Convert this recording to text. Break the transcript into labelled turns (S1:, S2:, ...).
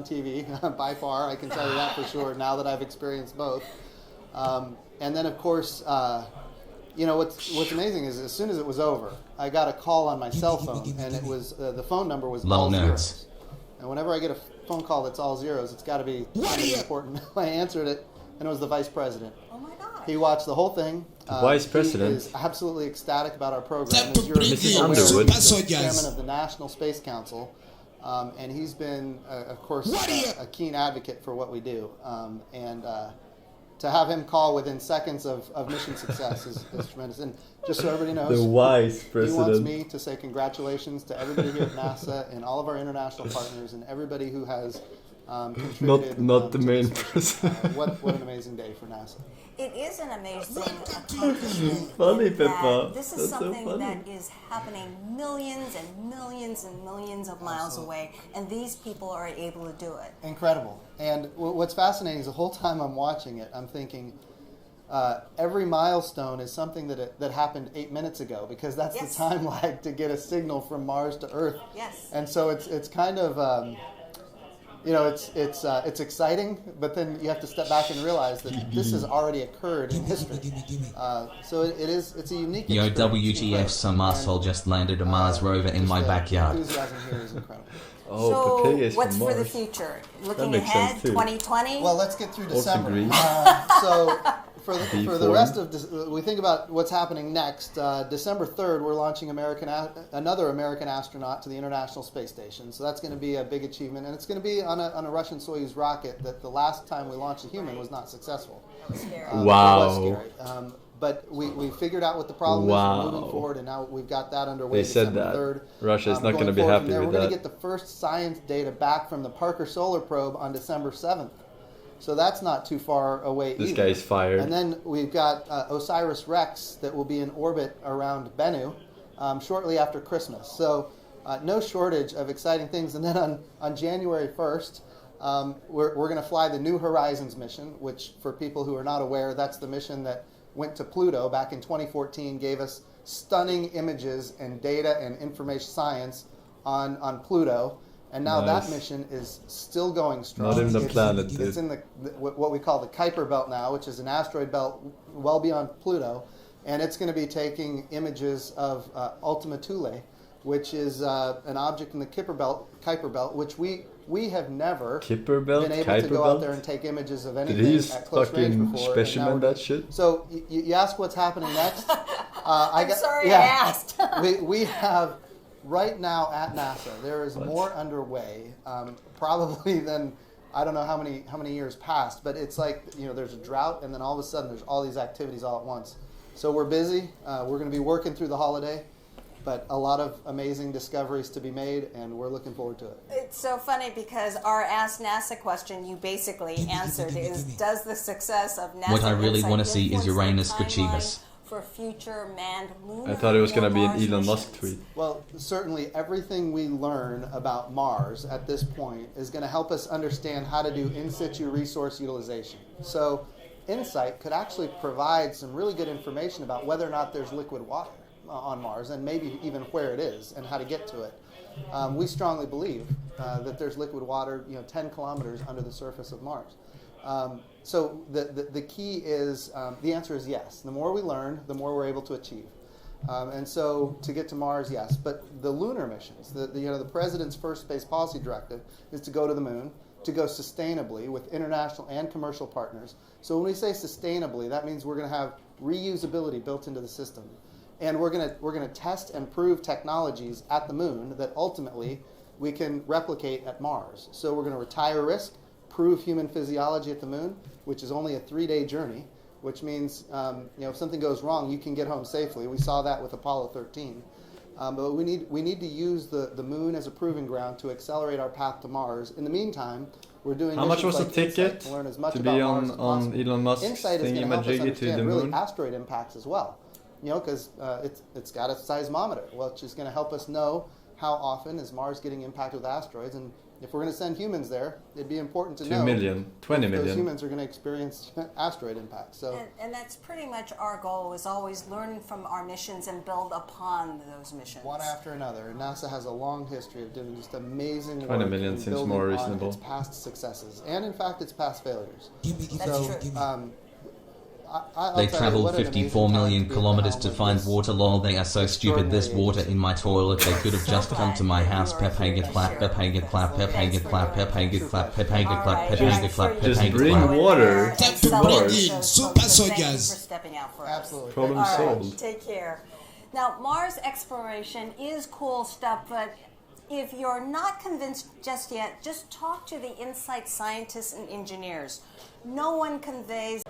S1: TV by far. I can tell you that for sure. Now that I've experienced both, and then of course, what's amazing is as soon as it was over, I got a call on my cell phone, and it was the phone number was all zeros. And whenever I get a phone call that's all zeros, it's got to be something important. I answered it, and it was the vice president.
S2: Oh my God!
S1: He watched the whole thing.
S3: Vice President
S1: He is absolutely ecstatic about our program. As you're
S3: Mrs.
S1: aware,
S3: Underwood.
S1: he's the chairman of the National Space Council, and he's been, of course, a keen advocate for what we do. To have him call within seconds of mission success is tremendous. And just so everybody knows,
S3: The Vice
S1: he
S3: President.
S1: wants me to say congratulations to everybody here at NASA and all of our international partners and everybody who has contributed.
S3: Not the
S1: to
S3: main
S1: this
S3: person.
S1: what an amazing day for NASA.
S2: It is an amazing accomplishment.
S3: Funny,
S2: that
S3: Pippa.
S2: This is
S3: That's so
S2: something
S3: funny.
S2: that is happening millions and millions and millions of miles away, and these people are able to do it.
S1: Incredible. And what's fascinating is the whole time I'm watching it, I'm thinking every milestone is something that happened 8 minutes ago, because that's
S2: Yes.
S1: the time lag to get a signal from Mars to Earth.
S2: Yes.
S1: And so it's kind of it's exciting, but then you have to step back and realize that this has already occurred in history. So it's a unique
S4: Yo,
S1: experience.
S4: WTF, some asshole just landed a Mars rover in my
S1: The
S4: backyard.
S1: enthusiasm here is incredible.
S3: Oh,
S2: So,
S3: Pepé is
S2: what's
S3: from
S2: for the
S3: Mars.
S2: future? Looking
S3: makes
S2: ahead,
S3: sense, too.
S2: 2020?
S1: Well, let's get through
S3: Also
S1: December.
S3: green.
S1: So for the
S3: Deformed.
S1: rest of we think about what's happening next. December 3rd, we're launching another American astronaut to the International Space Station. So that's going to be a big achievement, and it's going to be on a Russian Soyuz rocket that the last time we launched a human was not successful.
S2: That was scary.
S3: Wow.
S1: It was scary. But we figured out what the problem is.
S3: Wow.
S1: We're moving forward, and now we've got that underway.
S3: They said
S1: December
S3: that.
S1: 3rd.
S3: Russia is not
S1: Going
S3: gonna be
S1: forward
S3: happy
S1: from there,
S3: with
S1: we're going
S3: that.
S1: to get the first science data back from the Parker Solar Probe on December 7th. So that's not too far away
S3: This
S1: either.
S3: guy is fired.
S1: And then we've got OSIRIS-REx that will be in orbit around Bennu shortly after Christmas. So no shortage of exciting things. And then on January 1st, we're going to fly the New Horizons mission, which for people who are not aware, that's the mission that went to Pluto back in 2014, gave us stunning images and data and information science on Pluto. And now
S3: Nice.
S1: that mission is still going strong.
S3: Not even the planet,
S1: It's
S3: dude.
S1: in what we call the Kuiper Belt now, which is an asteroid belt well beyond Pluto. And it's going to be taking images of Ultima Thule, which is an object in the Kuiper Belt, which we have never
S3: Kuiper Belt?
S1: been able to
S3: Kuiper
S1: go
S3: Belt?
S1: out there and take images of
S3: Did
S1: anything
S3: he just
S1: at close range
S3: fucking
S1: before. and now
S3: specimen
S1: we're
S3: that
S1: doing-
S3: shit?
S1: So you ask what's happening next.
S2: I'm sorry I asked.
S1: we have right now at NASA there is more underway probably than I don't know how many years past, but it's like there's a drought and then all of a sudden there's all these activities all at once. So we're busy. We're going to be working through the holiday, but a lot of amazing discoveries to be made, and we're looking forward to it.
S2: It's so funny because our Ask NASA question you basically answered is, does the success of NASA
S4: What I really
S2: InSight
S4: want to see is
S2: influence the
S4: Uranus
S2: timeline
S4: Gachibas.
S2: for future manned lunar
S3: I thought it was
S2: or
S3: going to be an
S2: Mars
S3: Elon Musk
S2: missions?
S3: tweet.
S1: Well, certainly everything we learn about Mars at this point is going to help us understand how to do in situ resource utilization. So InSight could actually provide some really good information about whether or not there's liquid water on Mars, and maybe even where it is and how to get to it. We strongly believe that there's liquid water 10 kilometers under the surface of Mars. So the key is, the answer is yes. The more we learn, the more we're able to achieve. And so to get to Mars, yes. But the lunar missions, the President's first space policy directive is to go to the moon, to go sustainably with international and commercial partners. So when we say sustainably, that means we're going to have reusability built into the system. And we're going to test and prove technologies at the moon that ultimately we can replicate at Mars. So we're going to retire risk, prove human physiology at the moon, which is only a 3-day journey, which means if something goes wrong, you can get home safely. We saw that with Apollo 13. But we need to use the moon as a proving ground to accelerate our path to Mars. In the meantime, we're doing
S3: How much was
S1: missions
S3: the
S1: like InSight
S3: ticket
S1: to learn as much
S3: to
S1: about
S3: be
S1: Mars as
S3: on
S1: possible.
S3: Elon Musk's
S1: InSight is going to help us
S3: thingy-majiggy to
S1: understand
S3: the
S1: really
S3: moon?
S1: asteroid impacts as well. Because it's got a seismometer, which is going to help us know how often is Mars getting impacted with asteroids, and if we're going to send humans there, it'd be important to
S3: 2
S1: know
S3: million, 20
S1: if those
S3: million.
S1: humans are going to experience asteroid impacts. So,
S2: And that's pretty much our goal, is always learn from our missions and build upon those missions.
S1: one after another. And NASA has a long history of doing just amazing
S3: 20
S1: work
S3: million
S1: in
S3: seems
S1: building
S3: more
S1: on
S3: reasonable.
S1: its past successes, and in fact, its past failures.
S2: That's true.
S1: I'll
S4: They
S1: tell you,
S4: traveled
S1: what an
S4: 54
S1: amazing time
S4: million
S1: to be at the
S4: kilometers
S1: helm
S4: to
S1: of
S4: find
S1: this
S4: water. Lol, they are so stupid. There's water in my toilet. They could have just come to my house. Pepega clap, pepega clap, pepega clap, pepega clap, pepega clap, pepega clap,
S3: Just
S4: pepega
S3: bring
S4: clap.
S3: water
S2: And
S3: to Mars.
S2: celebrate
S5: Só
S2: those
S5: passou
S2: folks. Thank you
S5: gás.
S2: for stepping out for us.
S1: Absolutely.
S3: Problem
S2: All right,
S3: solved.
S2: take care. Now, Mars exploration is cool stuff, but if you're not convinced just yet, just talk to the InSight scientists and engineers. No one conveys